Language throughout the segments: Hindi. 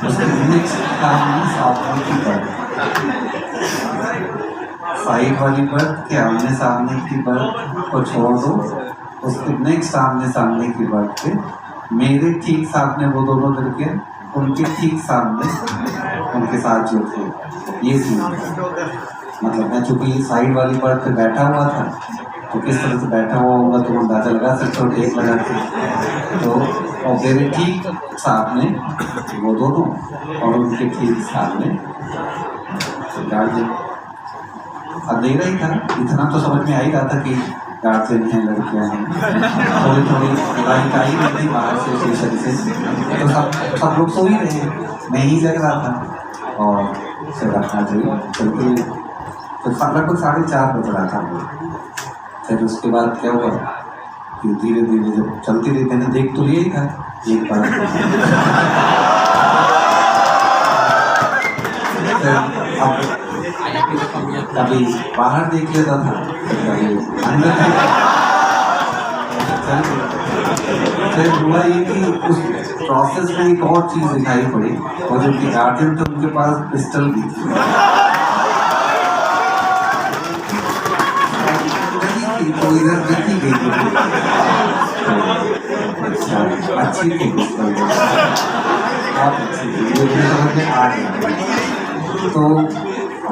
उसके नेक्स्ट काम है सामने की बर्थ। साइड वाली बर्थ के आमने सामने की बर्थ को छोड़ दो, उसके नेक्स्ट आमने सामने की बर्थ पे मेरे ठीक सामने वो दोनों लड़के, उनके ठीक सामने उनके साथ जो थे, ये सीन। मतलब मैं चूंकि साइड वाली बर्थ पे बैठा हुआ था, तो किस तरह से बैठा हुआ होगा तो अंदाजा लगा सकते हो टेक लगा के। तो और मेरे ठीक सामने वो दोनों और उनके ठीक सामने गार्जियन। अंधेरा ही था, इतना तो समझ में आ ही रहा था कि गार्जियन हैं, लड़कियां हैं। थोड़ी थोड़ी लाइट आई नहीं थी बाहर से स्टेशन से, तो सब लोग सो ही रहे, मैं ही जग रहा था। और फिर अपना जो चलते तो लगभग 4:30 बज रहा था। फिर उसके बाद क्या हुआ कि धीरे धीरे जब चलती रही, मैंने देख तो लिया ही था एक बार। कभी बाहर देख लेता था, कभी अंदर। फिर हुआ ये कि उस प्रोसेस में एक और चीज़ दिखाई पड़ी, और जो कि गार्जियन थे उनके पास पिस्टल भी थी। तो इधर देखी गई थी, अच्छी थी पिस्टल, बहुत अच्छी थी, मुझे समझ में आ गया। तो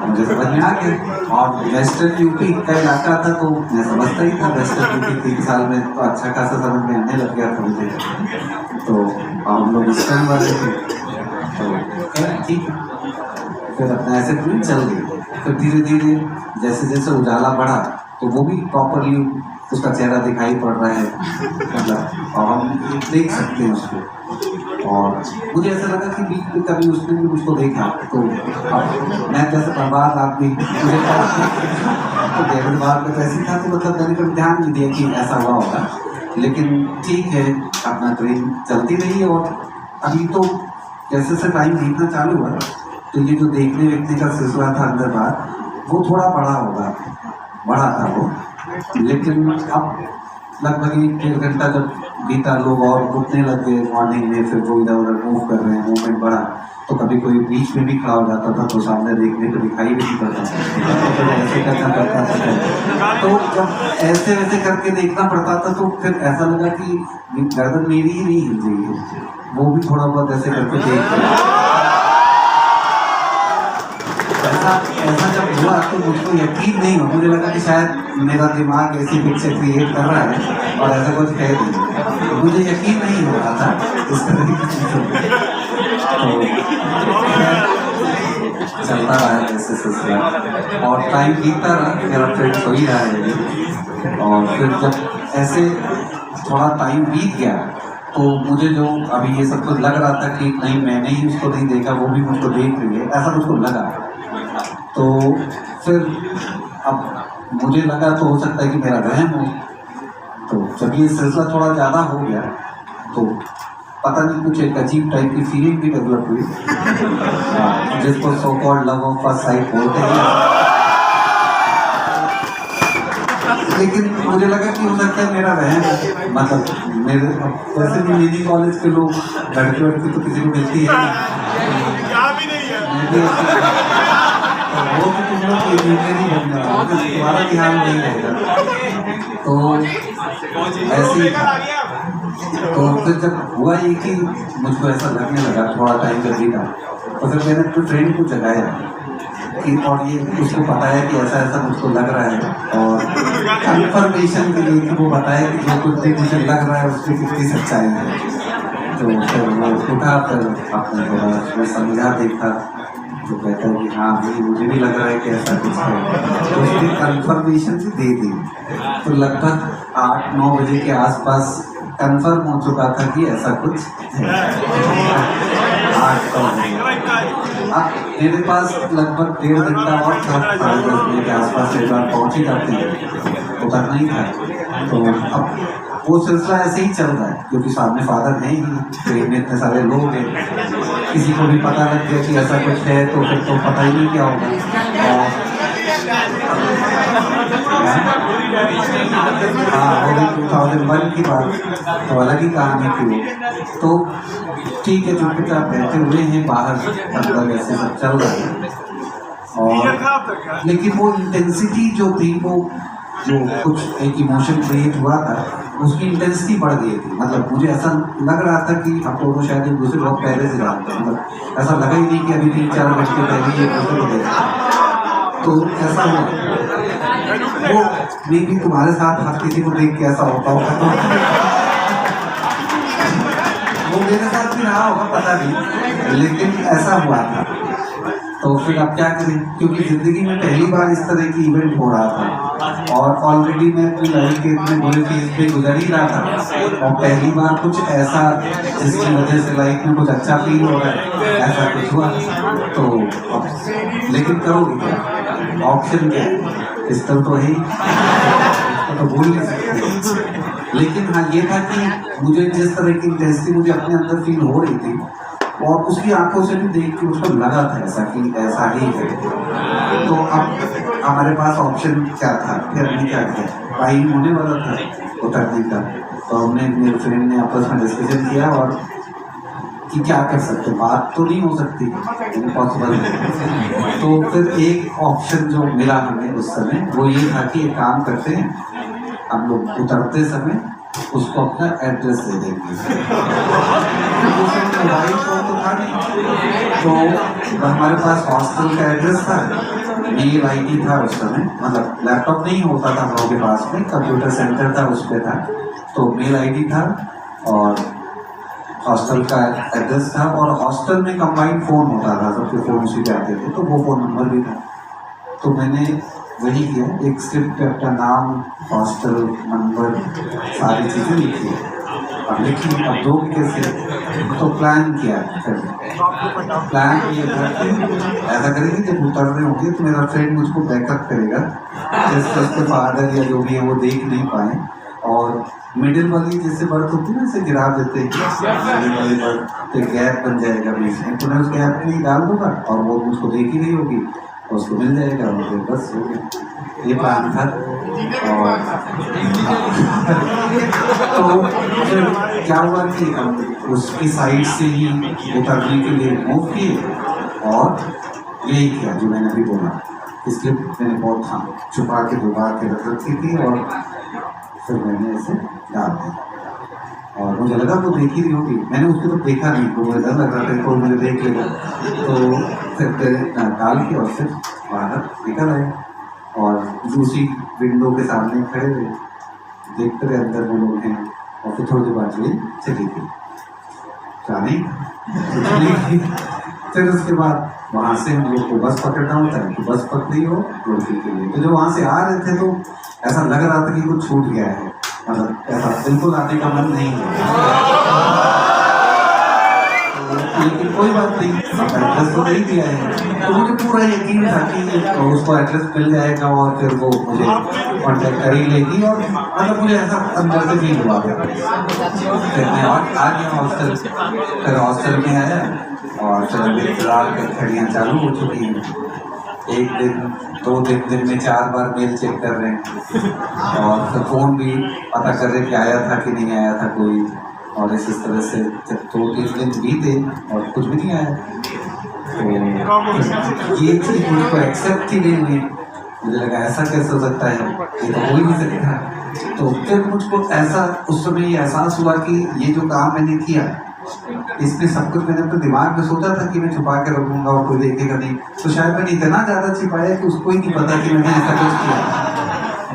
मुझे समझ में आ गया। और वेस्टर्न यूपी का इलाका था, तो मैं समझता ही था वेस्टर्न यूपी 3 साल में, तो अच्छा खासा समझ में आने लग गया था मुझे। तो हम लोग ईस्टर्न वाले थे, तो ठीक है। फिर अपना ऐसे पूरी चल गई। फिर धीरे धीरे जैसे जैसे उजाला बढ़ा, तो वो भी प्रॉपरली उसका चेहरा दिखाई पड़ रहा है, मतलब और हम देख सकते हैं उसको। और मुझे ऐसा लगा कि बीच में कभी उसने भी मुझको देखा, तो अब मैं जैसे बर्बाद आदमी मुझे तो डेविड बार पे ऐसी था, तो मतलब मैंने कभी ध्यान नहीं दिया कि ऐसा हुआ होगा। लेकिन ठीक है, अपना ट्रेन चलती रही। और अभी तो जैसे जैसे टाइम बीतना चालू हुआ, तो ये जो देखने व्यक्ति का सिलसिला था अंदर बाहर, वो थोड़ा बड़ा था वो। लेकिन अब लगभग 1-1.5 घंटा जब बीता, लोग और रुकने लग गए मॉर्निंग में, फिर वो इधर उधर मूव कर रहे हैं, मूवमेंट बढ़ा, तो कभी कोई बीच में भी खड़ा हो जाता था, तो सामने देखने को दिखाई भी नहीं पड़ता, तो ऐसे करता था। तो जब ऐसे वैसे करके देखना पड़ता था, तो फिर ऐसा लगा कि गर्दन मेरी ही नहीं हिल रही है, वो भी थोड़ा बहुत ऐसे करके देख रहे। ऐसा जब हुआ तो मुझको यकीन नहीं हो, मुझे लगा कि शायद मेरा दिमाग ऐसी पिक्चर क्रिएट कर रहा है और ऐसा कुछ कह नहीं, मुझे यकीन नहीं हो रहा था इस तरह की चीज़ों में। तो चलता रहा ऐसे सिलसिला, और टाइम बीतता रहा, मेरा फ्रेंड सो ही रहा है। और फिर जब ऐसे थोड़ा टाइम बीत गया, तो मुझे जो अभी ये सब कुछ लग रहा था कि नहीं मैंने ही उसको नहीं देखा, वो भी मुझको देख रही है, ऐसा मुझको लगा। तो फिर अब मुझे लगा तो हो सकता है कि मेरा वहम हो। तो जब ये सिलसिला थोड़ा ज़्यादा हो गया, तो पता नहीं कुछ एक अजीब टाइप की फीलिंग भी डेवलप हुई, जिसको so called love of first sight बोलते हैं। लेकिन मुझे लगा कि हो सकता है मेरा वहम है, मतलब मेरे वैसे भी मेरी कॉलेज के लोग लड़की तो किसी को मिलती है वो तो तुम लोग नहीं बनना, तुम्हारा ध्यान नहीं रहेगा। तो ऐसे ही था। तो फिर जब हुआ ये कि मुझको ऐसा लगने लगा, थोड़ा टाइम जब बीता, तो फिर मैंने अपने फ्रेंड को जगाया कि, और ये उसको बताया कि ऐसा ऐसा मुझको लग रहा है, और कंफर्मेशन के लिए कि वो बताया कि जो कुछ भी मुझे लग रहा है उसकी कितनी सच्चाई है। तो फिर वो उठा, फिर आपने थोड़ा समझा देखा, तो कहता है कि हाँ भाई मुझे भी लग रहा है कि ऐसा कुछ है, तो उसकी कंफर्मेशन से दे दी। तो लगभग 8-9 बजे के आसपास कंफर्म हो चुका था कि ऐसा कुछ है। 8-9 बजे अब मेरे पास लगभग 1.5 घंटा और था, 10:30 बजे के आसपास एक बार पहुँच ही जाते हैं, उतरना ही था। तो अब वो सिलसिला ऐसे ही चल रहा है, क्योंकि सामने फादर है ही, ट्रेन में इतने सारे लोग हैं, किसी को भी पता लग गया कि ऐसा कुछ है, तो फिर तो पता ही नहीं क्या होगा। और हाँ, वो भी 2001 की बात, तो अलग ही कहानी थी वो। तो ठीक है, चुपचाप बैठे हुए हैं बाहर, मतलब ऐसे सब चल रहा है। और लेकिन वो इंटेंसिटी जो थी, वो जो कुछ एक इमोशन क्रिएट हुआ था, उसकी इंटेंसिटी बढ़ गई थी। मतलब मुझे ऐसा लग रहा था कि हम दोनों शायद एक दूसरे बहुत पहले से जानते हैं, मतलब ऐसा लगा ही नहीं कि अभी 3-4 घंटे पहले एक दूसरे को देखा। तो ऐसा हुआ वो भी तुम्हारे साथ हर किसी को देख के ऐसा होता होगा, वो मेरे साथ भी रहा होगा पता नहीं, लेकिन ऐसा हुआ था। तो फिर अब क्या करें, क्योंकि जिंदगी में पहली बार इस तरह की इवेंट हो रहा था और ऑलरेडी मैं अपनी लाइफ के इतने बुरे फेज पे गुजर ही रहा था, और पहली बार कुछ ऐसा जिसकी वजह से लाइफ में कुछ अच्छा फील हो रहा है, ऐसा कुछ हुआ। तो लेकिन करोगे क्या, ऑप्शन क्या है, पिस्टल तो है ही, तो भूल नहीं सकते। लेकिन हाँ, ये था कि मुझे जिस तरह की इंटेंसिटी मुझे अपने अंदर फील हो रही थी, और उसकी आंखों से भी देख के उसको लगा था ऐसा कि ऐसा ही है। तो अब हमारे पास ऑप्शन क्या था, फिर हमने क्या किया, टाइम होने वाला था उतरने का। तो हमने, मेरे फ्रेंड ने आपस में डिस्कशन किया और कि क्या कर सकते, बात तो नहीं हो सकती, इम्पॉसिबल है। तो फिर एक ऑप्शन जो मिला हमें उस समय, वो ये था कि एक काम करते हैं, हम लोग उतरते समय उसको अपना एड्रेस दे देंगे। मोबाइल फोन तो था नहीं, तो हमारे पास हॉस्टल का एड्रेस था, मेल आईडी था उस समय, मतलब लैपटॉप नहीं होता था हम लोगों के पास में, कंप्यूटर सेंटर था उस पर था, तो मेल आईडी था और हॉस्टल का एड्रेस था, और हॉस्टल में कंबाइंड फ़ोन होता था, सबके फ़ोन उसी पे आते थे, तो वो फ़ोन नंबर भी था। तो मैंने वही किया, एक स्क्रिप्ट पे अपना नाम, हॉस्टल नंबर, सारी चीज़ें लिखी। अब लिखी, अब दो कैसे, तो प्लान किया। फिर प्लान ये था कि ऐसा करेंगे, जब उतर रहे होंगे तो मेरा फ्रेंड मुझको बैकअप करेगा, जैसे उसके फादर या जो भी है वो देख नहीं पाए, और मिडिल वाली जैसे बर्थ होती है ना, इसे गिरा देते हैं, मिडिल वाली बर्थ तो गैप बन जाएगा बीच में, तो मैं उस गैप में ही डाल दूंगा और वो मुझको देख ही नहीं होगी, उसको मिल जाएगा, मुझे बस हो गया। ये प्लान था। और तो फिर क्या हुआ कि हम उसकी साइड से ही उतरने के लिए मूव किए, और यही किया जो मैंने अभी बोला, इसलिए मैंने बहुत हाँ छुपा के डुबा के रख रखी थी, और फिर मैंने इसे डाल दिया। और मुझे लगा वो देख ही रही होगी, मैंने उसको तो देखा नहीं, तो मुझे डर लग रहा था कोई मुझे देख लेगा, तो फिर डाल के और फिर बाहर निकल आए, और दूसरी विंडो के सामने खड़े हुए देखते रहे अंदर वो लोग हैं, और फिर थोड़ी देर बाद चली गई जाने फिर उसके बाद वहाँ से हम लोग को बस पकड़ना होता है, तो बस पकड़ी हो लड़की के लिए। तो जब वहाँ से आ रहे थे तो ऐसा लग रहा था कि कुछ छूट गया है, मतलब ऐसा बिल्कुल आने का मन नहीं है, लेकिन कोई बात नहीं, एड्रेस तो नहीं दिया है, तो मुझे पूरा यकीन था कि उसको एड्रेस मिल जाएगा और फिर वो मुझे कॉन्टेक्ट कर ही लेगी, और मतलब मुझे ऐसा अंदर से फील हुआ। फिर मैं आ गया हॉस्टल, फिर हॉस्टल में आया, और फिर इंतजार कर घड़ियाँ चालू हो चुकी हैं, एक दिन 2 दिन में 4 बार मेल चेक कर रहे हैं, और फिर फ़ोन भी पता कर रहे कि आया था कि नहीं आया था कोई, और इस तरह से जब 2-3 दिन बीते और कुछ भी नहीं आया, तो ये चीज़ मुझको एक्सेप्ट ही नहीं हुई। मुझे लगा ऐसा कैसे हो सकता है, ये तो हो ही नहीं सकता। तो फिर मुझको ऐसा उस समय ये एहसास हुआ कि ये जो काम मैंने किया, इसमें सब कुछ मैंने अपने दिमाग में सोचा था कि मैं छुपा के रखूँगा और कोई देखेगा नहीं, तो शायद मैंने इतना ज़्यादा छिपाया कि उसको ही नहीं पता कि मैंने ऐसा कुछ किया।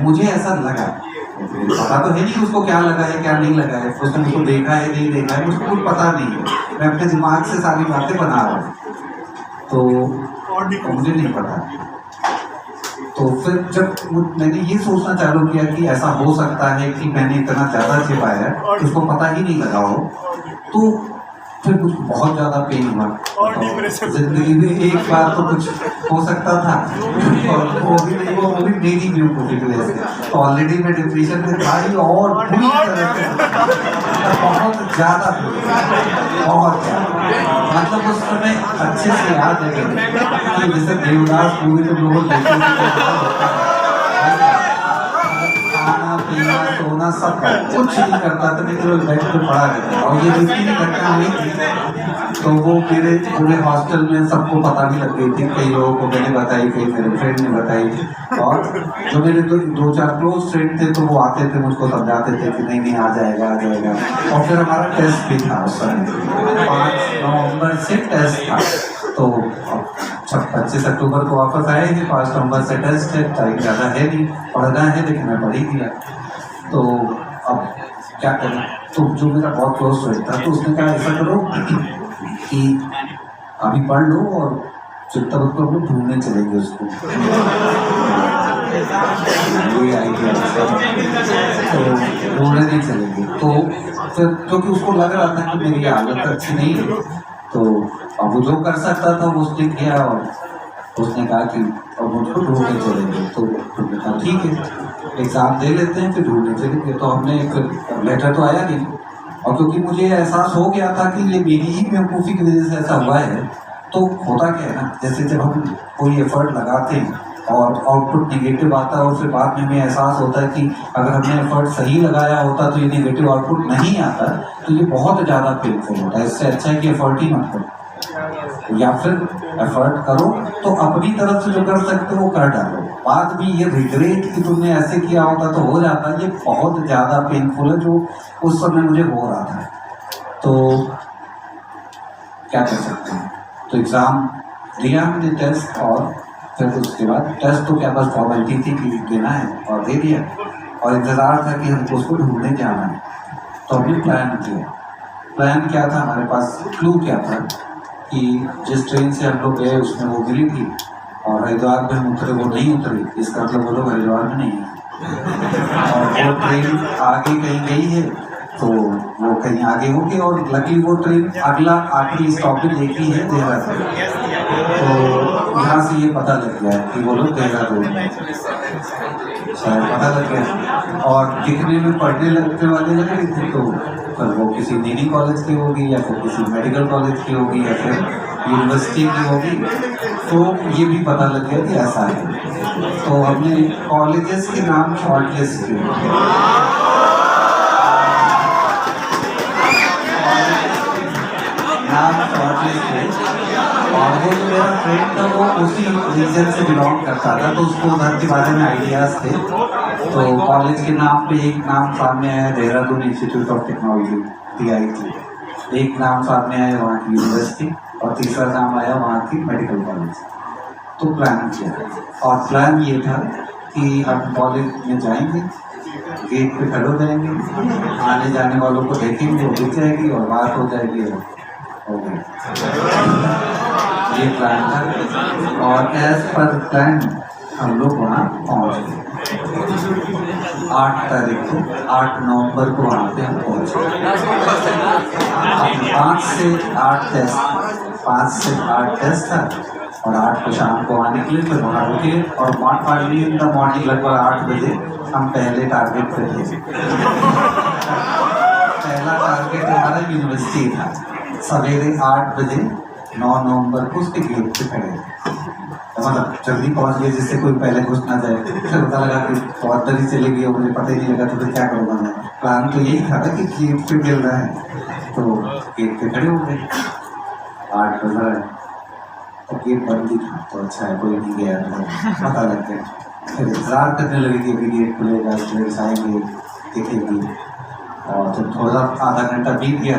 मुझे ऐसा लगा, पता तो है नहीं उसको क्या लगा है क्या नहीं लगा है, उसने मुझको देखा है नहीं देखा है, मुझको कुछ पता नहीं है, मैं अपने दिमाग से सारी बातें बना रहा हूँ, तो मुझे नहीं पता। तो फिर जब मैंने ये सोचना चालू किया कि ऐसा हो सकता है कि मैंने इतना ज़्यादा छिपाया है कि उसको पता ही नहीं लगा हो, तो फिर मुझको बहुत ज़्यादा पेन हुआ। तो जिंदगी में एक बार तो कुछ हो सकता था, और वो भी मेरी बेवकूफ़ी की वजह से। तो ऑलरेडी मैं डिप्रेशन में था ही, और बुरी तरह से बहुत ज़्यादा, बहुत ज़्यादा, मतलब उस समय अच्छे से याद है कि जैसे देवदास मूवी में लोग देखते हैं पीना सोना सब कुछ नहीं करता था, मैं केवल बेड पे पड़ा रहता। और ये जितनी घटना हुई थी तो वो मेरे पूरे हॉस्टल में सबको पता भी लग गई थी। कई लोगों को मैंने बताई, कई मेरे फ्रेंड ने बताई। और जो मेरे दो चार क्लोज फ्रेंड थे तो वो आते थे, मुझको समझाते थे कि नहीं नहीं आ जाएगा आ जाएगा। और फिर हमारा टेस्ट भी था उस समय, 5 नवंबर से टेस्ट था। तो 25 अक्टूबर को वापस आएंगे, 5 नवंबर से टेस्ट है, टाइम ज़्यादा है नहीं, पढ़ना है लेकिन मैं पढ़ ही दिया। तो अब क्या करें, तो जो मेरा बहुत क्लोज फ्रेंड था तो उसने कहा ऐसा करो कि अभी पढ़ लो और चिंता मत करो, ढूंढने चलेंगे उसको। ये आइडिया तो ढूंढने नहीं चलेंगे। तो फिर क्योंकि उसको लग रहा था कि मेरी हालत अच्छी नहीं है, तो अब वो जो कर सकता था वो उसने किया। और उसने कहा कि अब मुझको ढूंढने चलेंगे। तो हमने कहा ठीक है, एग्ज़ाम दे लेते हैं फिर ढूंढने चलेंगे। तो हमने एक लेटर तो आया नहीं, और क्योंकि मुझे एहसास हो गया था कि ये मेरी ही बेवकूफ़ी की वजह से ऐसा हुआ है। तो होता क्या है ना, जैसे जब हम कोई एफर्ट लगाते हैं और आउटपुट निगेटिव आता है और फिर बाद में हमें एहसास होता है कि अगर हमने एफर्ट सही लगाया होता तो ये निगेटिव आउटपुट नहीं आता, तो ये बहुत ज़्यादा पेनफुल होता है। इससे अच्छा है कि एफर्ट ही मत करो, या फिर एफर्ट करो तो अपनी तरफ से जो कर सकते हो वो कर डालो। बाद में ये रिग्रेट कि तुमने ऐसे किया होता तो हो जाता, ये बहुत ज़्यादा पेनफुल है, जो उस समय मुझे हो रहा था। तो क्या कर सकते हैं, तो एग्ज़ाम दिया हमने टेस्ट, और फिर उसके बाद टेस्ट तो क्या बस फॉर्मेलिटी थी कि देना है और दे दिया, और इंतज़ार था कि हमको उसको ढूंढने जाना है। तो हमने प्लान किया। प्लान क्या था, हमारे पास क्लू क्या था कि जिस ट्रेन से हम लोग गए उसमें वो गिरी थी, और हरिद्वार में हम उतरे वो नहीं उतरी, इसका मतलब वो लोग हरिद्वार में नहीं है। और वो ट्रेन आगे कहीं गई है तो वो कहीं आगे होगी, और लकी वो ट्रेन अगला आखिरी स्टॉपेज एक ही है देहरादून। तो यहाँ से ये पता लग गया कि वो लोग देहरादून शायद पता लग गया। और दिखने में पढ़ने लगने वाले लग रही थी, तो फिर वो किसी निजी कॉलेज की होगी, या फिर किसी मेडिकल कॉलेज की होगी, या फिर यूनिवर्सिटी की होगी। तो ये भी पता लग गया कि ऐसा है। तो हमने कॉलेजेस के नाम शॉर्टलिस्ट किए, नाम शॉर्टलिस्ट किए। और वो जो मेरा फ्रेंड था वो उसी रीजन से बिलोंग करता था, तो उसको उधर के बारे में आइडियाज़ थे। तो कॉलेज के नाम पे एक नाम सामने आया, Dehradun institute of technology DIT। एक नाम सामने आया वहाँ की यूनिवर्सिटी, और तीसरा नाम आया वहाँ की मेडिकल कॉलेज। तो प्लान किया, और प्लान ये था कि हम कॉलेज में जाएंगे, गेट पे खड़े हो जाएंगे, आने जाने वालों को देखेंगे, वो दिख जाएगी और बात हो जाएगी, हो गई। ये प्लान था, और एज पर प्लान हम लोग वहाँ पहुँच गए। 8 तारीख को, 8 नवंबर को वहाँ पे हम पहुँचे। 5 से 8 टेस्ट था, और 8 को शाम को आने के लिए फिर वहाँ रुके, और अर्ली इन द मॉर्निंग लगभग 8 बजे हम पहले टारगेट पे थे। पहला टारगेट हमारा यूनिवर्सिटी था। सवेरे 8 बजे 9 नवंबर को उसके गेट पे खड़े थे, मतलब जल्दी पहुंच गए जिससे कोई पहले घुस ना जाए। फिर पता लगा कि बहुत देरी चली गई और मुझे पता ही नहीं लगा, तो फिर क्या करूँगा मैं। प्लान तो यही था कि गेट पे मिल रहा है, तो गेट पे खड़े हो गए। 8 बज रहा है, तो गेट बंद ही था, तो अच्छा है कोई नहीं गया, तो पता लग गया। फिर इंतजार करने लगे कि अभी गेट खुलेगा, स्टूडेंट्स आएंगे, देखेंगे। और जब थोड़ा आधा घंटा बीत गया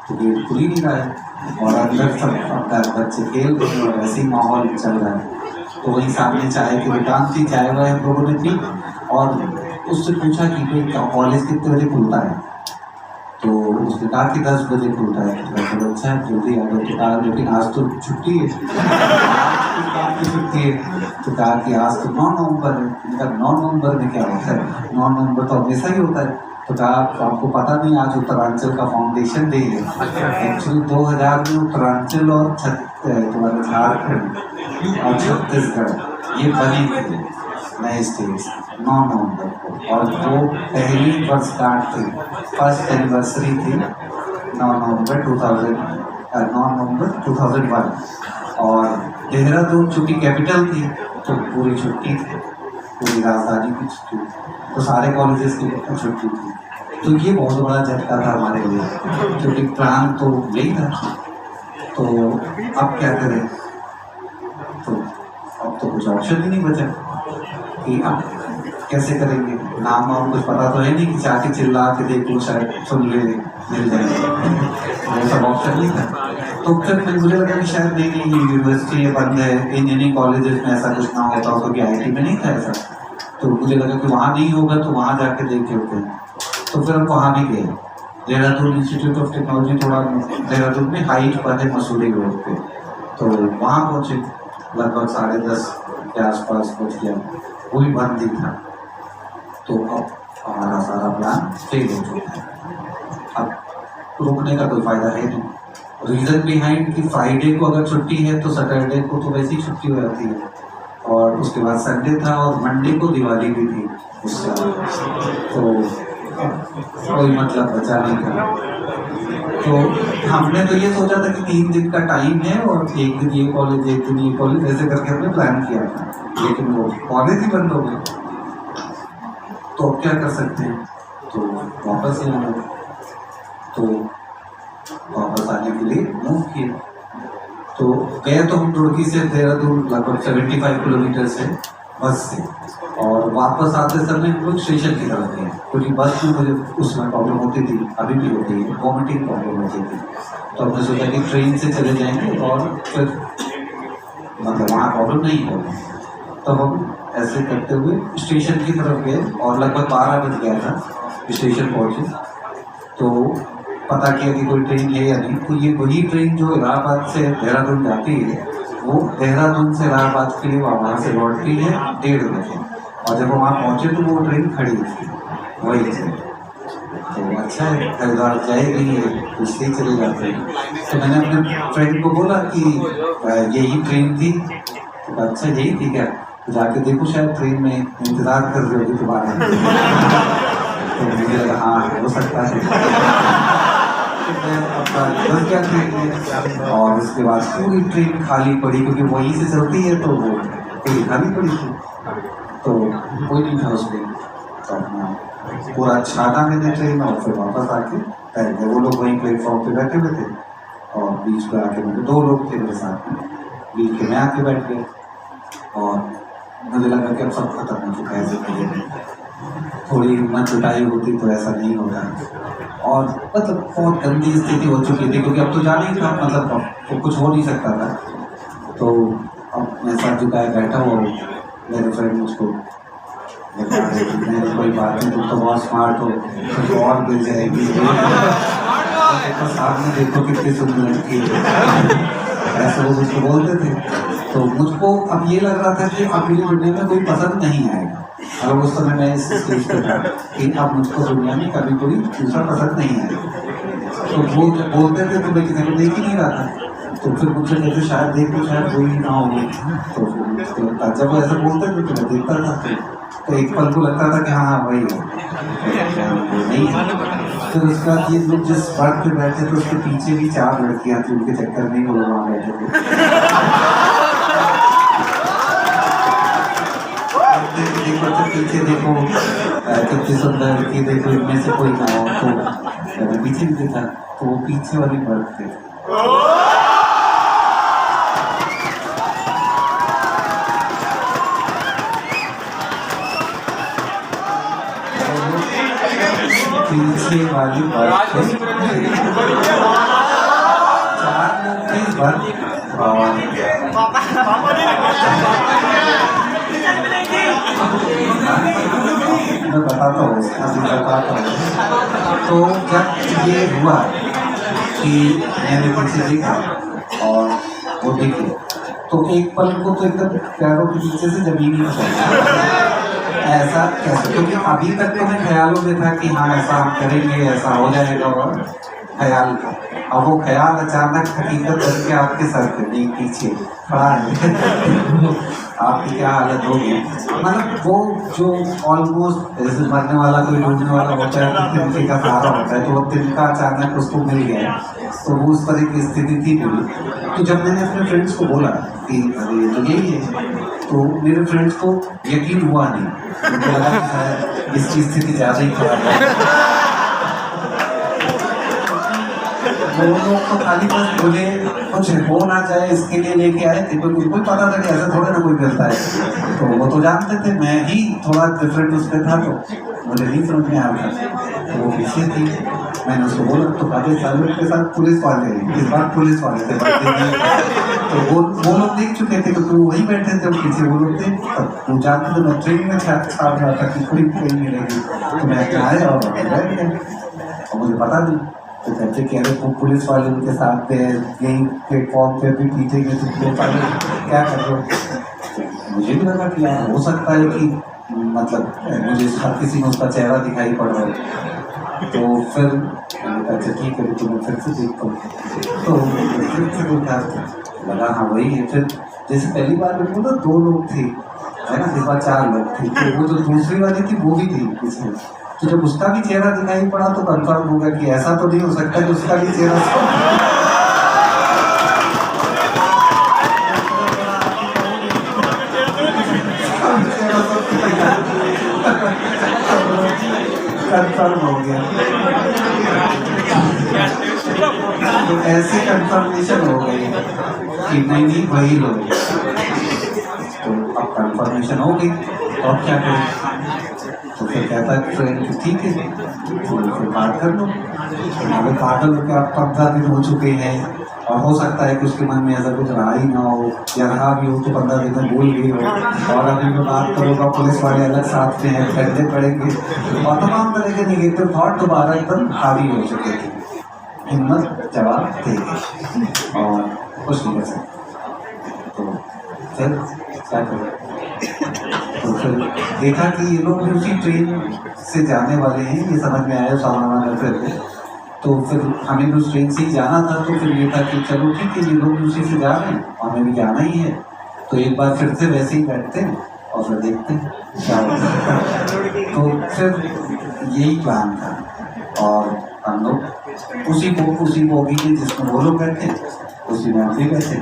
तो गेट खुल ही नहीं रहा है, और अंदर सब अपना बच्चे खेल रहे हैं, और ऐसे ही माहौल चल रहा है। तो वहीं सामने चाय की दुकान थी, चाय वाय हम लोगों ने पी, और उससे पूछा कि भाई कॉलेज कितने बजे खुलता है। तो उसने कहा कि 10 बजे खुलता है। तो अच्छा है, जल्दी आ गए। तो कहा लेकिन आज तो छुट्टी है, छुट्टी है। तो कहा कि आज तो 9 नवंबर है। उनका 9 नवंबर में क्या होता है, 9 नवंबर तो हमेशा ही होता है। तो कहा आपको पता नहीं आज उत्तरांचल का फाउंडेशन डे है। एक्चुअली 2000 में उत्तरांचल और तुम्हारे झारखंड और छत्तीसगढ़ ये बने थे नए स्टेट्स 9 नवंबर को, और वो पहली वर्षगांठ थी, फर्स्ट एनिवर्सरी थी 9 नवंबर 2001। और देहरादून चूँकि कैपिटल थी तो पूरी छुट्टी थी। पूरी राजधानी की छुट्टी, तो सारे कॉलेजेस की छुट्टी थी। तो ये बहुत बड़ा झटका था हमारे लिए, क्योंकि प्लान तो यही था। तो अब क्या करें, तो अब तो कुछ ऑप्शन ही नहीं बचा कि अब कैसे करेंगे। नाम वाम कुछ पता तो है नहीं कि जाके चिल्ला के देख लो शायद सुन ले मिल जाएंगे, वो सब ऑप्शन नहीं था। तो फिर मुझे लगा कि शायद नहीं यूनिवर्सिटी बंद है, इंजीनियरिंग कॉलेजेस में ऐसा कुछ ना होता हो, क्योंकि IIT में नहीं था ऐसा। तो मुझे लगा कि वहाँ नहीं होगा तो वहाँ जाके देख लेते हैं। तो फिर हम वहाँ भी गए, देहरादून इंस्टीट्यूट ऑफ टेक्नोलॉजी, थोड़ा देहरादून में हाइट पर है मसूरी रोड पे। तो वहाँ पहुँचे, लगभग 10:30 के आसपास पहुँच गया, वो भी बंद ही था। तो अब हमारा सारा प्लान फेल हो चुका है, अब रुकने का कोई फायदा है नहीं। रीज़न बिहाइंड कि फ्राइडे को अगर छुट्टी है तो सैटरडे को तो वैसे ही छुट्टी हो जाती है, और उसके बाद संडे था और मंडे को दिवाली भी थी उससे, तो कोई मतलब बचा नहीं था। तो हमने तो ये सोचा था कि 3 दिन का टाइम है और एक दिन ये कॉलेज एक दिन ये कॉलेज, ऐसे करके हमने प्लान किया था, लेकिन वो कॉलेज ही बंद हो गए। तो अब क्या कर सकते हैं, तो वापस ही आना, तो वापस आने के लिए मूव किए। तो गए तो हम रुड़की से देहरादून लगभग 75 किलोमीटर से बस से, और वापस आते समय हम लोग स्टेशन की तरफ गए, क्योंकि बस में मुझे उसमें प्रॉब्लम होती थी, अभी भी होती है, वॉमिटिंग प्रॉब्लम होती थी। तो हमने सोचा कि ट्रेन से चले जाएंगे और फिर मतलब वहाँ प्रॉब्लम नहीं होगी। तो हम ऐसे करते हुए स्टेशन की तरफ गए और लगभग 12 बज गया था, स्टेशन पहुँचे तो पता किया कि कोई ट्रेन है या नहीं। तो ये वही ट्रेन जो इलाहाबाद से देहरादून जाती है, वो देहरादून से इलाहाबाद के लिए वहाँ से लौटती है 1:30 बजे, और जब वहाँ पहुँचे तो वो ट्रेन खड़ी थी वही थी। तो अच्छा है, हरिद्वार जाएगी तो इसलिए चले जाते हैं। तो मैंने अपने फ्रेंड को बोला कि यही ट्रेन थी, तो अच्छा यही थी क्या, तो जाके देखो शायद ट्रेन में इंतज़ार कर रही होगी तुम्हारा। तो मुझे लगा हाँ हो सकता है। बस क्या ट्रेन में, और उसके बाद पूरी ट्रेन खाली पड़ी, क्योंकि वहीं से चलती है तो वो पूरी खाली पड़ी थी, तो कोई नहीं था उसमें। तो अपना पूरा छाटा मैंने ट्रेन, और फिर वापस आके बैठ गए। वो लोग वहीं प्लेटफॉर्म पे बैठे हुए थे, और बीच पे आके मेरे 2 लोग थे मेरे साथ में, बीच में मैं आके बैठ गया। और मुझे लगा कि अब सब खत्म हो चुका है जिंदगी में, थोड़ी हिम्मत जुटाई होती तो ऐसा नहीं होता। और मतलब बहुत गंदी स्थिति हो चुकी थी, क्योंकि अब तो जाना ही था, मतलब तो कुछ हो नहीं सकता था। तो अब मैं सर झुकाए बैठा हुआ, मेरे फ्रेंड मुझको मैंने कोई बात नहीं, तुम तो बहुत स्मार्ट हो, तुमको और मिल जाएगी, तो सामने देखो कितनी सुंदर लड़की है, ऐसे वो मुझको बोलते थे। तो मुझको अब ये लग रहा था कि अब मेरी दुनिया में कोई पसंद नहीं आएगा, और उस समय मैं इस स्टेज पर था कि अब मुझको दुनिया में कभी कोई दूसरा पसंद नहीं आएगा। तो वो जब बोलते थे तो मैं किसी को देख ही नहीं रहा था, तो फिर मुझसे कहते शायद देख लो शायद वही ना हो। तो फिर जब वो ऐसा बोलते थे तो मैं देखता था, तो एक पल को लगता था कि हाँ वही है, नहीं है। फिर उसके बाद ये लोग जिस बात पे बैठे थे उसके पीछे भी 4 लड़कियाँ थी, उनके चक्कर में वो लोग वहाँ बैठे थे। पीछे देखो कितनी सुंदर लड़की, देखो इनमें से कोई ना हो। तो पीछे भी देखा तो वो पीछे वाली बर्थ थे। पीछे वाली बर्थ थे, 4 लोग थे बर्थ, और मैं बताता हूँ तो जब ये हुआ कि मैंने पीछे देखा और वो देखे, तो एक पल को तो एकदम पैरों के नीचे से जमीन ही ऐसा कैसे, क्योंकि अभी तक तो मैं ख्यालों में था कि हाँ ऐसा हम करेंगे, ऐसा हो जाएगा, और ख्याल का। अब वो ख्याल अचानक हकीकत बन के आपके सर पे नहीं पीछे खड़ा है आपकी क्या हालत होगी। मतलब वो जो ऑलमोस्ट जैसे मरने वाला कोई ढूंढने वाला होता है तो तिनके का सहारा होता है, तो वो तिनका अचानक उसको मिल गया, तो वो उस तरह की स्थिति थी मेरी। तो जब मैंने अपने फ्रेंड्स को बोला कि अरे ये तो यही है, तो मेरे फ्रेंड्स को यकीन हुआ नहीं, उनको लगा कि शायद इसकी स्थिति ज़्यादा ही खराब है। वो लोग तो खाली बस मुझे कुछ हो ना जाए इसके लिए लेके आए थे, तो उनको पता था कि ऐसा थोड़ा ना कोई करता है, तो वो तो जानते थे, मैं ही थोड़ा डिफरेंट उस पर था, तो मुझे नहीं समझ में आ रहा था। तो वो पीछे थी, मैंने उसको बोला तो आगे सालों के साथ पुलिस वाले, इस बार पुलिस वाले थे, तो वो लोग देख चुके थे, तो वही बैठे थे पीछे, वो लोग थे, वो जानते थे मैं ट्रेन में छाप रहा था कि कोई ट्रेन मिलेगी, तो मैं आया और बैठ गया और मुझे पता नहीं। तो कहते कह रहे वो पुलिस वाले उनके साथ थे, यही प्लेटफॉर्म पे भी पीछे गए, तो क्या कर रहे हो। मुझे भी लगा कि यार हो सकता है कि मतलब मुझे हर किसी में उसका चेहरा दिखाई पड़ रहा है, तो फिर अच्छा ठीक है, तो मैं फिर से देखता हूँ, तो फिर से देखा लगा हाँ वही है। फिर जैसे पहली बार मेरे को ना 2 लोग थे, है ना, इस बार 4 लोग थे, तो वो जो दूसरी वाली थी वो भी थी इसमें, तो जब उसका भी चेहरा दिखाई पड़ा तो कंफर्म हो गया कि ऐसा तो नहीं हो सकता कि उसका भी चेहरा कंफर्म हो गया। तो ऐसे कंफर्मेशन हो गई कि नहीं वही लोग, तो अब कंफर्मेशन हो गई तो अब क्या करें। तो फिर कहता है फ्रेंड ठीक है, तो फिर बात कर लो। हमें पागल होकर आप 15 दिन हो चुके हैं, और हो सकता है कि उसके मन में ऐसा कुछ रहा ही ना हो, या रहा भी हो तो 15 दिन में भूल गई हो, और अभी मैं बात करूँगा पुलिस वाले अलग साथ में हैं, फैसले पड़ेंगे, और तमाम तरह के निगेटिव थॉट दोबारा एकदम हावी हो चुके थे। हिम्मत जवाब देगी और कुछ नहीं कर सकते। तो फिर क्या करें, तो फिर देखा कि ये लोग भी उसी ट्रेन से जाने वाले हैं, ये समझ में आया सामान करते थे, तो फिर हमें भी उस ट्रेन से ही जाना था, तो फिर ये था कि चलो ठीक है ये लोग भी उसी से जा रहे हैं, हमें भी जाना ही है, तो एक बार फिर से वैसे ही बैठते हैं और फिर देखते हैं क्या होता है। तो फिर यही प्लान था, और हम लोग उसी बोगी में जिसमें वो लोग बैठे उसी में हम भी बैठे,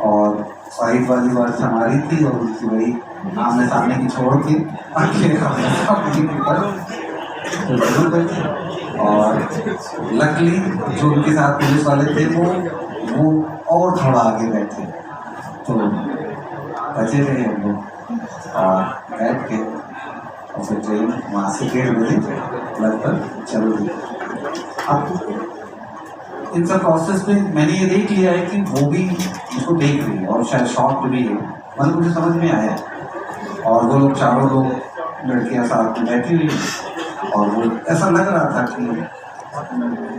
और साइड वाली बस हमारी थी और उसकी वही आमने सामने की छोड़ के तो जरूर बैठे। और लकली जो उनके साथ पुलिस वाले थे वो और थोड़ा आगे बैठे, तो बचे रहे हम लोग और बैठ के, और फिर ट्रेन वहाँ से 1:30 बजे लगभग चल रही। अब इन सब प्रोसेस में मैंने ये देख लिया है कि वो भी इसको देख रही है और शायद शॉक भी है, मतलब मुझे समझ में आया, और वो लोग चारों लोग लड़कियां साथ में बैठी हुई, और वो ऐसा लग रहा था कि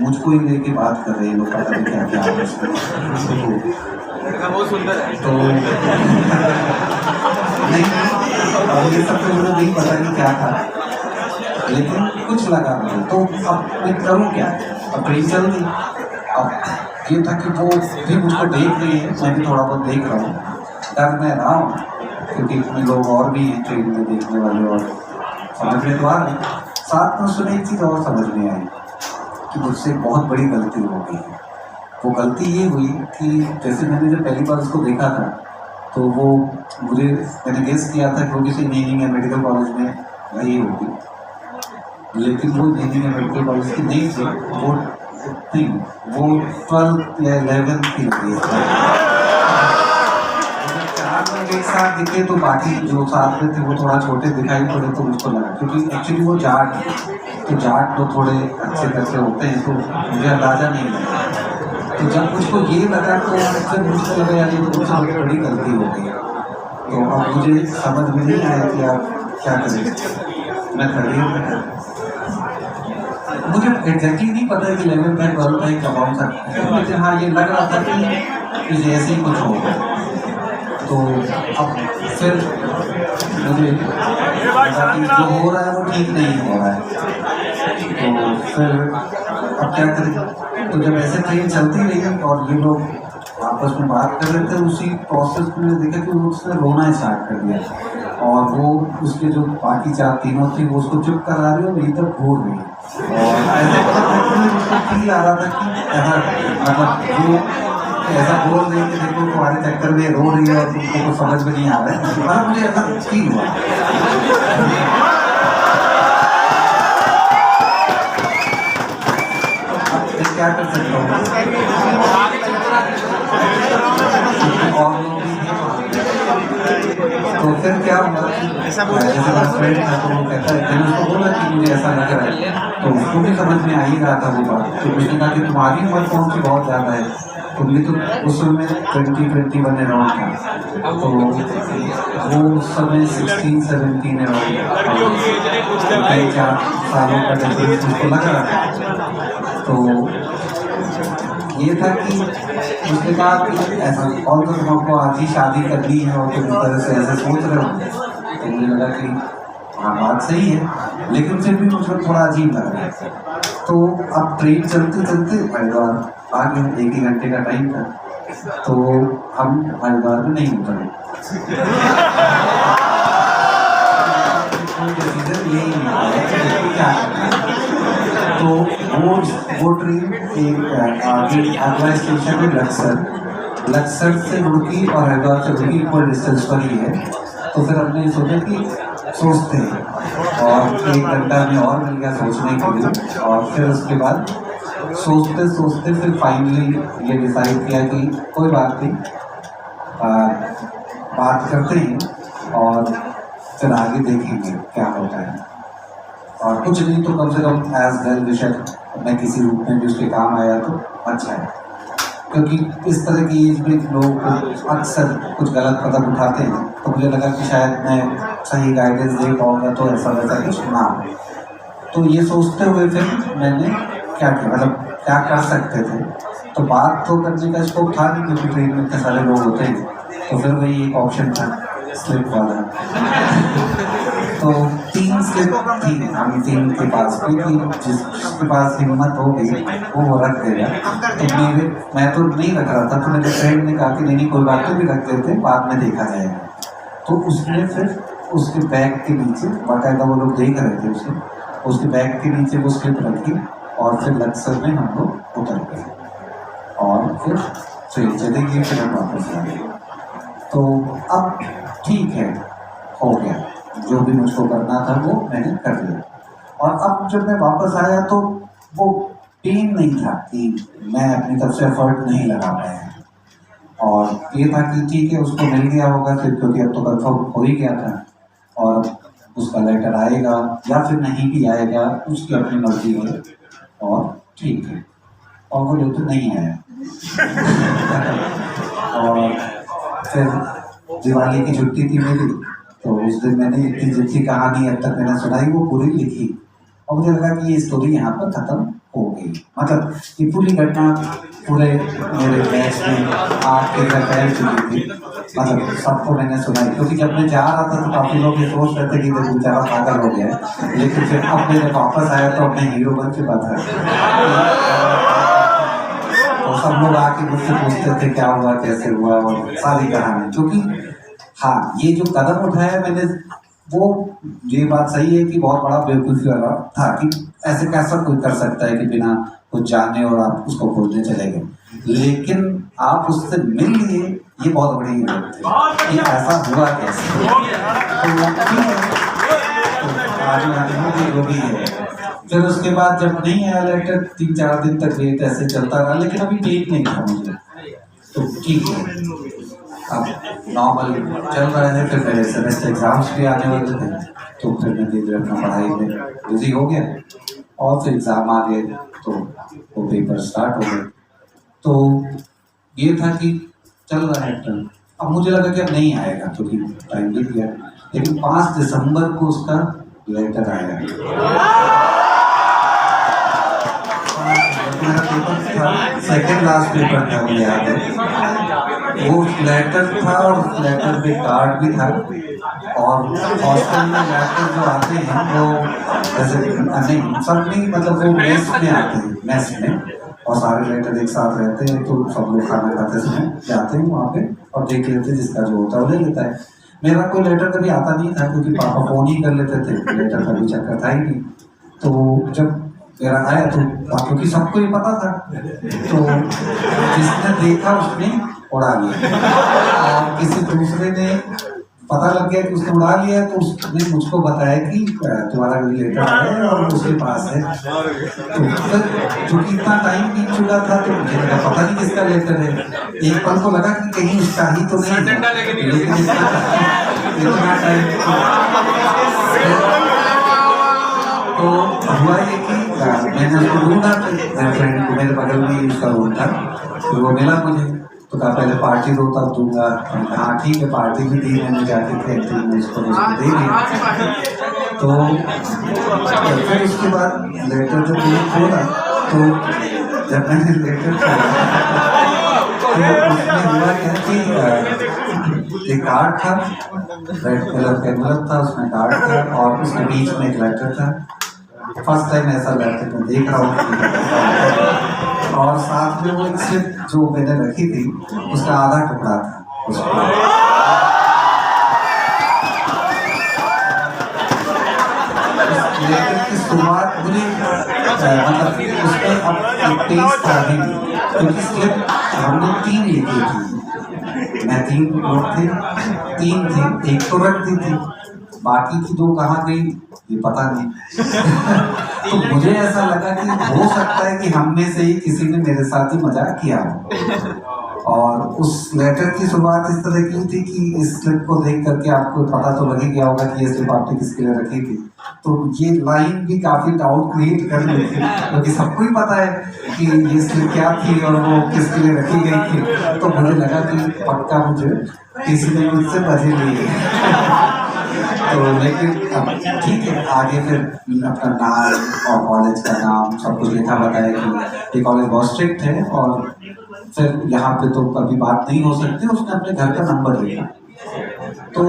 मुझको ही लेके बात कर रहे हैं लोग, पता नहीं क्या क्या बहुत सुंदर है। तो नहीं, और ये सब तो मुझे नहीं पता कि क्या था, लेकिन कुछ लगा मुझे। तो अब मैं करूँ क्या, अब ट्रेन चल रही, अब ये था कि वो भी मुझको देख रही है, मैं भी थोड़ा बहुत देख रहा हूँ, डर मैं रहा हूँ क्योंकि इतने लोग और भी हैं ट्रेन में देखने वाले, और समझ में तो आ रही। साथ में सुने एक चीज़ और समझ में आई कि मुझसे बहुत बड़ी गलती हो गई। वो गलती ये हुई कि जैसे मैंने जब पहली बार उसको देखा था, तो वो मैंने गेस किया था कि वो किसी इंजीनियरिंग या मेडिकल कॉलेज में रही होगी, लेकिन वो इंजीनियरिंग या मेडिकल कॉलेज की नहीं थी, वो 12th या 11th की लगी। 4 लोग एक साथ दिखे तो बाकी जो साथ में थे वो थोड़ा छोटे दिखाई पड़े, तो मुझको लगा क्योंकि एक्चुअली वो जाट, तो जाट तो थोड़े अच्छे खासे होते हैं, तो मुझे अंदाजा नहीं लगा। तो जब मुझको ये लगा तो फिर मुझको लगा यार ये तो मुझसे बहुत बड़ी गलती हो गई। तो अब मुझे समझ में नहीं आया कि आप क्या करें। मैं खड़ी मुझे एग्जैक्टली नहीं पता है कि 11th है 12th है कब आऊँ सर, लेकिन हाँ ये लग रहा था कि ऐसे ही कुछ होगा। तो अब फिर मुझे जो हो रहा है वो ठीक नहीं हो रहा है, तो फिर अब क्या करें। तो जब ऐसे ट्रेन चलती रही और ये लोग आपस में बात कर रहे थे, उसी प्रोसेस में मैंने देखा कि उसने रोना स्टार्ट कर दिया और वो उसके जो बाकी चार तीनों थी वो उसको चुप करा रही और यही तक घूर रही और ऐसे उसको फील आ रहा था कि ऐसा मतलब वो ऐसा बोल रही कि देखो तुम्हारे चक्कर में रो रही है और तुमको कुछ समझ में नहीं आ रहा है, मतलब मुझे ऐसा फील हुआ। तो क्या कर सकता हूँ और लोग भी तो फिर क्या हुआ जैसे मेरा फ्रेंड था तो वो कहता है मैंने उसको बोला कि मुझे ऐसा लग रहा है, तो उसको भी समझ में आ ही रहा था वो बात। तो उसने कहा कि तुम्हारी उम्र कौन सी बहुत ज़्यादा है, तुम भी तो उस समय 20-21 अराउंड था, तो वो उस समय 16-17 अराउंड 4 सालों का डिफरेंस उसको लग रहा था। तो ये था कि उसने कहा कि ऐसा और तो तुमको आज ही शादी करनी है और तुम इस तरह से ऐसे सोच रहे हो, तो मुझे लगा कि हाँ बात सही है, लेकिन फिर भी मुझे थोड़ा अजीब लग रहा है। तो अब ट्रेन चलते चलते हरिद्वार आ गए, 1 ही घंटे का टाइम था, तो हम हरिद्वार में नहीं उतरे। यही क्या तो वो ट्रेन एक आगे अगला स्टेशन है लक्सर से रुड़की और हरिद्वार से रुड़की इक्वल डिस्टेंस पर ही है। तो फिर हमने सोचा कि सोचते हैं और 1 घंटा में और मिल गया सोचने के लिए, और फिर उसके बाद सोचते सोचते फिर फाइनली ये डिसाइड किया कि कोई बात नहीं, बात करते हैं और फिर आगे देखेंगे क्या होता है, और कुछ नहीं तो कम से कम एज वेल विशर मैं किसी रूप में भी उसके काम आया तो अच्छा है, क्योंकि इस तरह की एज में लोग अक्सर कुछ गलत कदम उठाते हैं, तो मुझे लगा कि शायद मैं सही गाइडेंस दे पाऊँगा तो ऐसा वैसा कुछ ना हो। तो ये सोचते हुए फिर मैंने क्या किया, मतलब क्या कर सकते थे, तो बात तो करने का स्कोप था नहीं क्योंकि ट्रेन में इतने सारे लोग होते हैं, तो फिर वही एक ऑप्शन था स्लिप वाला। तो 3 स्लिप थी, हम 3 के पास भी थी, जिसके पास हिम्मत हो गई वो रख देगा। तो मैं तो नहीं रख रहा था, तो मेरे फ्रेंड ने कहा कि नहीं कोई बात नहीं, भी रख देते बाद में देखा जाएगा। तो उसने फिर उसके बैग के नीचे, बाकायदा वो लोग देख रहे थे उसे, उसके बैग के नीचे वो स्लिप रखी और फिर लक्सर में हम लोग उतर गए और फिर ट्रेन चली गई, फिर हम वापस आ गए। तो अब ठीक है, हो गया, जो भी मुझको करना था वो मैंने कर लिया। और अब जब मैं वापस आया तो वो पेन नहीं था कि मैं अपनी तरफ से एफर्ट नहीं लगा पाया, और ये था कि ठीक है उसको मिल गया होगा फिर, क्योंकि अब तो कंफर्म हो ही गया था, और उसका लेटर आएगा या फिर नहीं भी आएगा उसकी अपनी मर्जी है, और ठीक है। और वो लेटर नहीं आया। और फिर दिवाली की छुट्टी थी मेरी, तो उस दिन मैंने इतनी जितनी कहानी अब तक मैंने सुनाई वो पूरी लिखी, और मुझे लगा कि ये स्टोरी यहाँ पर ख़त्म हो गई। मतलब ये पूरी घटना पूरे मेरे बैच में आपके घर फैल चुकी थी, मतलब सबको मैंने सुनाई, क्योंकि जब मैं जा रहा था तो काफ़ी लोग ये सोच रहे थे कि वो बेचारा पागल हो गया है, लेकिन फिर अब मैं जब वापस आया तो अपने हीरो बन चुका था। तो सब लोग आके मुझसे पूछते थे क्या हुआ कैसे हुआ और सारी कहानी, क्योंकि हाँ ये जो कदम उठाया मैंने वो ये बात सही है कि बहुत बड़ा बेवकूफ़ी वाला था कि ऐसे कैसा कोई कर सकता है कि बिना कुछ जाने और आप उसको खोजने चले गए, लेकिन आप उससे मिल लिए ये बहुत बड़ी बात है कि ऐसा हुआ कैसे। तो आगे जो भी है, फिर उसके बाद जब नहीं आया लेटर 3-4 दिन तक वेट ऐसे चलता रहा, लेकिन अभी ठीक नहीं था मुझे, तो ठीक है अब नॉर्मल चल रहा है। फिर मेरे सेमेस्टर एग्जाम्स भी आने वाले थे, तो फिर मैं धीरे अपना पढ़ाई में बिजी हो गया, और फिर एग्ज़ाम आ गए तो वो पेपर स्टार्ट हो गए। तो ये था कि चल रहा है ट्रेन, अब मुझे लगा कि अब नहीं आएगा क्योंकि टाइम बीत गया, लेकिन 5 दिसंबर को उसका लेटर आया। मेरा पेपर था, सेकेंड लास्ट पेपर था मुझे याद है, वो लेटर था और लेटर पे कार्ड भी था, और हॉस्टल में लेटर जो आते हैं वो जैसे नहीं सब नहीं, मतलब वो मेस में आते हैं, मेस में, और सारे लेटर एक साथ रहते हैं, तो सब लोग खाना खाते समय जाते हैं वहाँ पे और देख लेते हैं, जिसका जो होता है वो ले लेता है। मेरा कोई लेटर कभी आता नहीं था, क्योंकि पापा फ़ोन ही कर लेते थे, लेटर का भी चक्कर था ही नहीं। तो जब मेरा आया तो क्योंकि सबको ये पता था, तो जिसने देखा उसने उड़ा लिया, और किसी दूसरे ने पता लग गया कि उसने उड़ा लिया, तो उसने मुझको बताया कि तुम्हारा लेटर है और उसके पास है। तो फिर चूंकि इतना टाइम बीत चुका था, तो मुझे लगा पता नहीं किसका लेटर है। एक पल को लगा कि कहीं उसका ही तो नहीं है, लेकिन इतना टाइम तो हुआ ये कि मैंने उसको ढूंढा, मेरे फ्रेंड को, मेरे बगल में ही उसका रूम था, तो वो मिला मुझे, तो कहा पहले पार्टी दो तब दूंगा। हाँ ठीक है, पार्टी भी दी मैंने जाके कैंटीन में, उसको दे दिया। तो फिर उसके बाद लेटर जब मैंने खोला, तो जब मैंने लेटर खोला तो उसमें हुआ क्या कि एक कार्ड था, रेड कलर का एनवलप था, उसमें कार्ड था और उसके बीच में एक लेटर था। फर्स्ट टाइम ऐसा लेटर मैं देख रहा हूँ, और साथ में वो एक स्लिप जो मैंने रखी थी उसका आधा टुकड़ा था उसमें। लेटर की शुरुआत मुझे मतलब उसमें अब एक टेस्ट था भी, क्योंकि स्लिप हमने 3 लिखी थी, मैं 3 लोग थे, 3 थी, एक तो रख दी थी, बाकी की 2 कहाँ गई ये पता नहीं। तो मुझे ऐसा लगा कि हो सकता है कि हम में से ही किसी ने मेरे साथ ही मजाक किया हो, और उस लेटर की शुरुआत इस तरह की थी कि इस स्लिप को देख करके आपको पता तो लग ही गया होगा कि ये स्लिप आपने किसके लिए रखी थी। तो ये लाइन भी काफी डाउट क्रिएट कर रही थी, क्योंकि सबको ही पता है कि ये स्लिप क्या थी और वो किसके लिए रखी गई थी। तो मुझे लगा कि पक्का मुझे किसी ने मुझसे मजे लिए। तो लेकिन अब ठीक है, आगे फिर अपना नाम और कॉलेज का नाम सब कुछ लिखा, बताया कि ये कॉलेज बहुत स्ट्रिक्ट है और फिर यहाँ पे तो कभी बात नहीं हो सकती। उसने अपने घर का नंबर लिखा, तो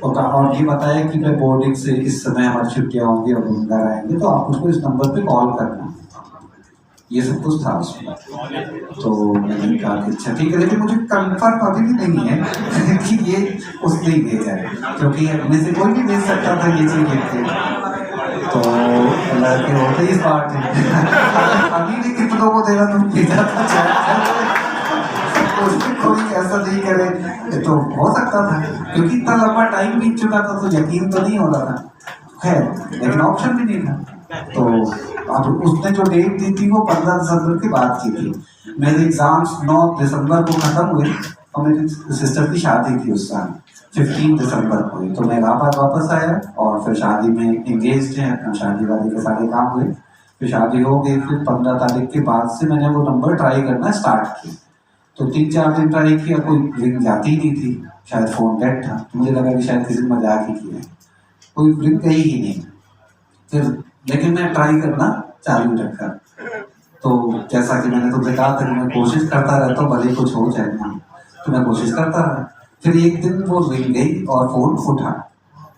और ये बताया कि मैं बोर्डिंग से इस समय हमारी छुट्टियाँ होंगी और हम घर आएंगे, तो आप उसको इस नंबर पे कॉल करना। ये सब कुछ था उसमें। तो मैंने कहा कि अच्छा ठीक है, लेकिन मुझे कंफर्म अभी भी नहीं है कि ये उसने ही भेजा है, क्योंकि अपने से कोई भी भेज सकता था ये चीज़ लिख के। तो लड़के होते ही स्मार्ट हैं, अभी भी कितनों को देना तुम भेजा था, कोई ऐसा नहीं करे। तो हो सकता था, क्योंकि इतना लंबा टाइम बीत चुका था, तो यकीन तो नहीं हो रहा था। खैर, लेकिन ऑप्शन भी नहीं था। तो अब उसने जो डेट दी थी वो 15 दिसंबर की बात की थी। मेरे एग्जाम्स 9 दिसंबर को खत्म हुए और मेरी सिस्टर की शादी थी उस साल 15 दिसंबर को हुई। तो मैं इलाहाबाद वापस आया और फिर शादी में एंगेज थे, अपना शादी वादी के सारे काम हुए, फिर शादी हो गई। फिर 15 तारीख के बाद से मैंने वो नंबर ट्राई करना स्टार्ट किया। तो 3-4 दिन ट्राई किया, कोई रिंग जाती नहीं थी, शायद फ़ोन डेड था। तो मुझे लगा कि शायद किसी ने मजाक ही किया, कोई रिंग गई ही नहीं। फिर लेकिन मैं ट्राई करना चालू रखा। तो जैसा कि मैंने तुमसे कहा था कि मैं कोशिश करता रहता हूँ, भले कुछ हो जाए ना, तो मैं कोशिश करता रहा। फिर एक दिन वो रिंग गई और फ़ोन उठा,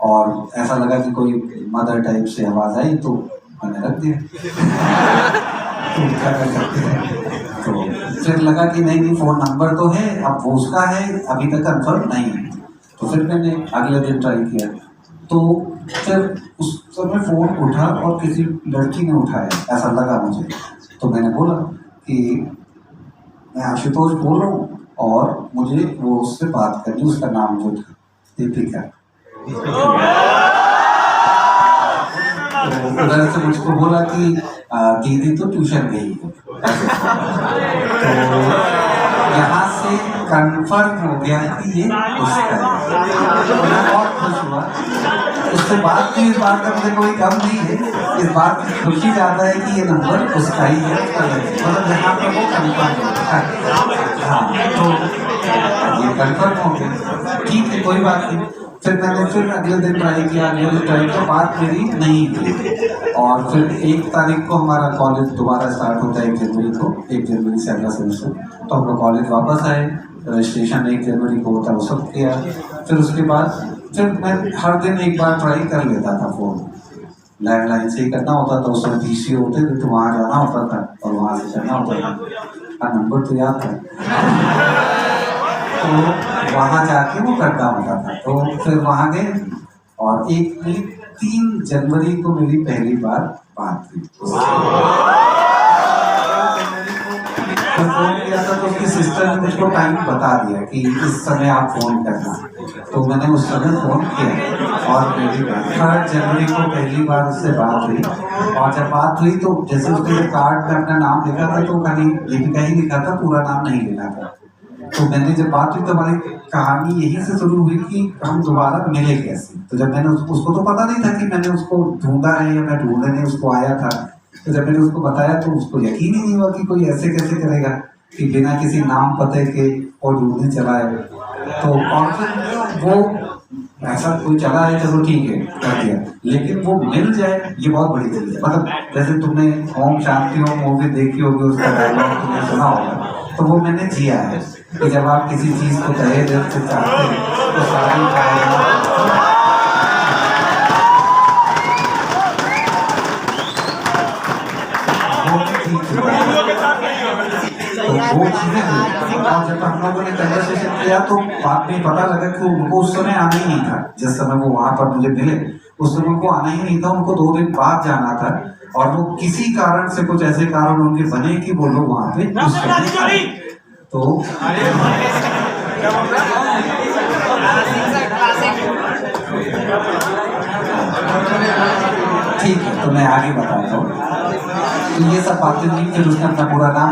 और ऐसा लगा कि कोई मदर टाइप से आवाज़ आई, तो मैंने रख दिया। तो क्या कर सकते हैं। तो फिर लगा कि नहीं फ़ोन नंबर तो है, अब वो उसका है, अभी तक कंफर्म नहीं है। तो फिर मैंने अगले दिन ट्राई किया, तो फिर उस समय फ़ोन उठा और किसी लड़की ने उठाया, ऐसा लगा मुझे। तो मैंने बोला कि मैं आशुतोष बोल रहा हूँ और मुझे वो उससे बात करनी। उसका नाम जो था दीपिका। तो उधर से मुझको बोला कि दीदी तो ट्यूशन गई है। तो यहाँ से कंफर्म हो गया कि ये उसका है। तो मैं बहुत खुश हुआ। उससे बात की, इस बात का मुझे कोई कम नहीं है, इस बात की खुशी ज़्यादा है कि ये नंबर उसका ही है, उसका है, मतलब यहाँ पे वो कंफर्म है। हाँ, तो ये कंफर्म हो गया, ठीक है, कोई बात नहीं। फिर मैंने फिर अगले दिन ट्राई किया, अगले दिन ट्राई किया, बात मेरी नहीं हुई। और फिर 1 तारीख को हमारा कॉलेज दोबारा स्टार्ट होता है, 1 जनवरी को, 1 जनवरी से अगला सेमेस्टर। तो हम लोग कॉलेज वापस आए, रजिस्ट्रेशन 1 जनवरी को होता है, वो सब किया। फिर उसके बाद फिर मैं हर दिन एक बार ट्राई कर लेता था फ़ोन, लैंडलाइन से ही करना होता था, उसमें पीसी होते थे तो वहाँ जाना होता था और वहाँ से करना होता था। हाँ, नंबर तो याद था। तो वहाँ जाके वो करना होता था, तो फिर वहाँ गए और 3 जनवरी को मेरी पहली बार बात हुई। तो फोन किया था तो उसकी सिस्टर ने मुझको टाइम बता दिया कि इस समय आप फोन करना, तो मैंने उस समय फोन किया और मेरी 3 जनवरी को पहली बार उससे बात हुई। और जब बात हुई तो जैसे उसने कार्ड में अपना नाम लिखा था तो खाली लिखा ही लिखा था, पूरा नाम नहीं लिखा था। तो मैंने जब बात हुई तो हमारी कहानी यही से शुरू हुई कि हम दोबारा मिले कैसे। तो जब मैंने उसको तो पता नहीं था कि मैंने उसको ढूंढा है या मैं ढूंढने उसको आया था। तो जब मैंने उसको बताया तो उसको यकीन ही नहीं हुआ कि कोई ऐसे कैसे करेगा कि बिना किसी नाम पते के और ढूंढने चला है। तो और फिर वो ऐसा कोई चला है, चलो ठीक है कर दिया, लेकिन वो मिल जाए ये बहुत बड़ी चीज है। मतलब जैसे तुमने ओम शांति ओम मूवी देखी होगी, उसका डायलॉग तुमने सुना होगा, तो वो मैंने जिया है कि जब आप किसी चीज को तहे दिल से चाहते हैं तो सारी तो वो चीजें हुई। और जब हम लोगों ने कन्वर्सेशन किया तो बात में पता लगा कि उनको उस समय आना ही नहीं था। जिस समय वो वहां पर मुझे मिले उस समय उनको आना ही नहीं था, उनको 2 दिन बाद जाना था और वो किसी कारण से कुछ ऐसे कारण उनके बने कि वो लोग वहां पे उस समय तो ठीक है, तो मैं आगे बताता हूँ। तो ये सब बातें नहीं, फिर उसने अपना पूरा नाम